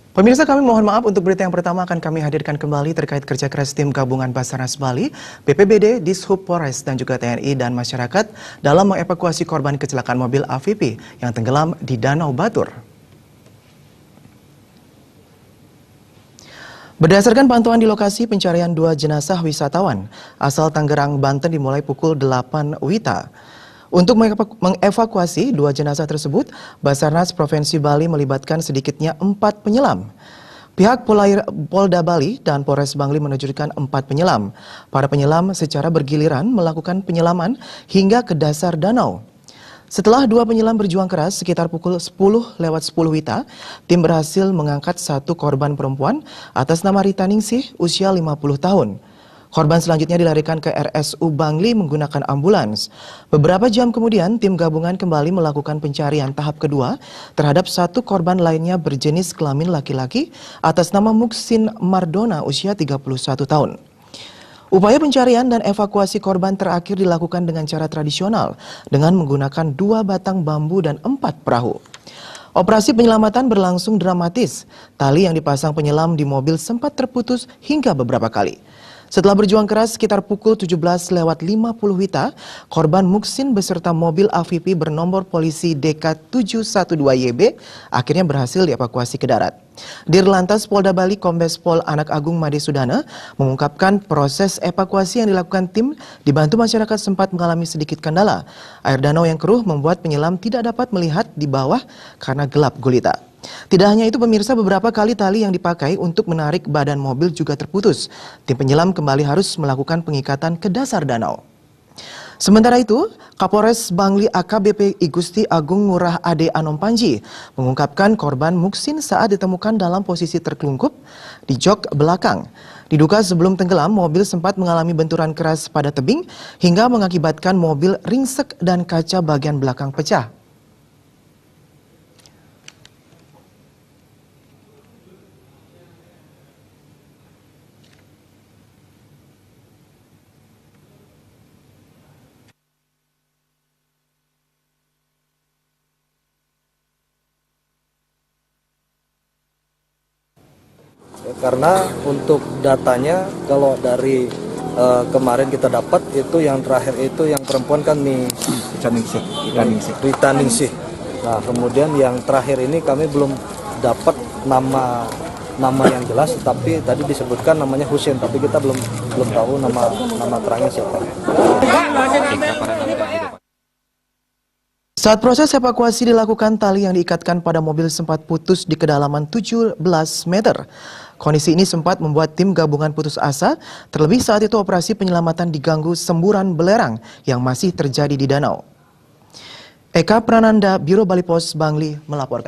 Pemirsa, kami mohon maaf untuk berita yang pertama akan kami hadirkan kembali terkait kerja keras tim gabungan Basarnas Bali, BPBD, Dishub Polres dan juga TNI dan masyarakat dalam mengevakuasi korban kecelakaan mobil AVP yang tenggelam di Danau Batur. Berdasarkan pantauan di lokasi pencarian 2 jenazah wisatawan asal Tangerang, Banten dimulai pukul 8 WITA. Untuk mengevakuasi 2 jenazah tersebut, Basarnas Provinsi Bali melibatkan sedikitnya 4 penyelam. Pihak Polda Bali dan Polres Bangli menerjunkan 4 penyelam. Para penyelam secara bergiliran melakukan penyelaman hingga ke dasar danau. Setelah 2 penyelam berjuang keras sekitar pukul 10:10 WITA, tim berhasil mengangkat 1 korban perempuan atas nama Rita Ningsih usia 50 tahun. Korban selanjutnya dilarikan ke RSU Bangli menggunakan ambulans. Beberapa jam kemudian, tim gabungan kembali melakukan pencarian tahap kedua terhadap 1 korban lainnya berjenis kelamin laki-laki atas nama Muksin Mardona usia 31 tahun. Upaya pencarian dan evakuasi korban terakhir dilakukan dengan cara tradisional dengan menggunakan 2 batang bambu dan 4 perahu. Operasi penyelamatan berlangsung dramatis. Tali yang dipasang penyelam di mobil sempat terputus hingga beberapa kali. Setelah berjuang keras sekitar pukul 17:50 WITA, korban Muksin beserta mobil AVP bernomor polisi DK712YB akhirnya berhasil dievakuasi ke darat. Dirlantas Polda Bali Kombes Pol Anak Agung Made Sudana mengungkapkan proses evakuasi yang dilakukan tim dibantu masyarakat sempat mengalami sedikit kendala. Air danau yang keruh membuat penyelam tidak dapat melihat di bawah karena gelap gulita. Tidak hanya itu pemirsa, beberapa kali tali yang dipakai untuk menarik badan mobil juga terputus. Tim penyelam kembali harus melakukan pengikatan ke dasar danau. Sementara itu, Kapolres Bangli AKBP Igusti Agung Ngurah Ade Anom Panji mengungkapkan korban Muksin saat ditemukan dalam posisi terkelungkup di jok belakang. Diduga sebelum tenggelam, mobil sempat mengalami benturan keras pada tebing hingga mengakibatkan mobil ringsek dan kaca bagian belakang pecah. Karena untuk datanya kalau dari kemarin kita dapat itu yang terakhir itu yang perempuan kan Rita Ningsih. Nah kemudian yang terakhir ini kami belum dapat nama yang jelas, tapi tadi disebutkan namanya Husin, tapi kita belum tahu nama terangnya siapa. Saat proses evakuasi dilakukan, tali yang diikatkan pada mobil sempat putus di kedalaman 17 meter. Kondisi ini sempat membuat tim gabungan putus asa, terlebih saat itu operasi penyelamatan diganggu semburan belerang yang masih terjadi di danau. Eka Prananda, Biro Bali Pos Bangli melaporkan.